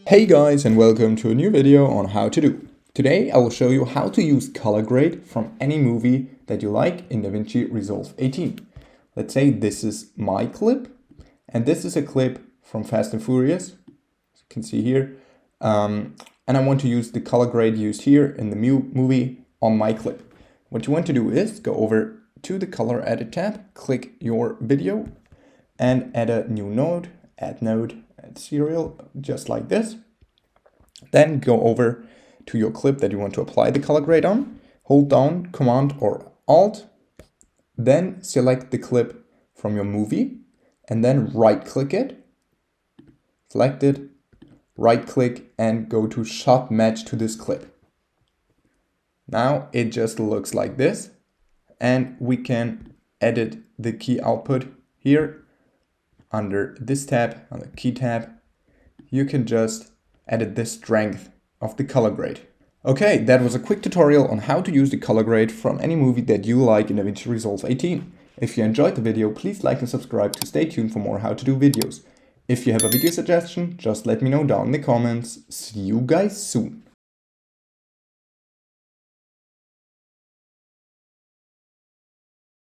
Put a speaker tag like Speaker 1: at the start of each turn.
Speaker 1: Hey guys, and welcome to a new video on how to do. Today I will show you how to use color grade from any movie that you like in DaVinci Resolve 18. Let's say this is my clip and this is a clip from Fast and Furious, as you can see here. And I want to use the color grade used here in the movie on my clip. What you want to do is go over to the color edit tab, click your video and add a new node, add serial, just like this. Then go over to your clip that you want to apply the color grade on, hold down Command or Alt, then select the clip from your movie and then right click it, select it, right click and go to shot match to this clip. Now it just looks like this and we can edit the key output here under this tab, on the key tab. You can just edit the strength of the color grade. Okay, that was a quick tutorial on how to use the color grade from any movie that you like in DaVinci Resolve 18. If you enjoyed the video, please like and subscribe to stay tuned for more how to do videos. If you have a video suggestion, just let me know down in the comments. See you guys soon.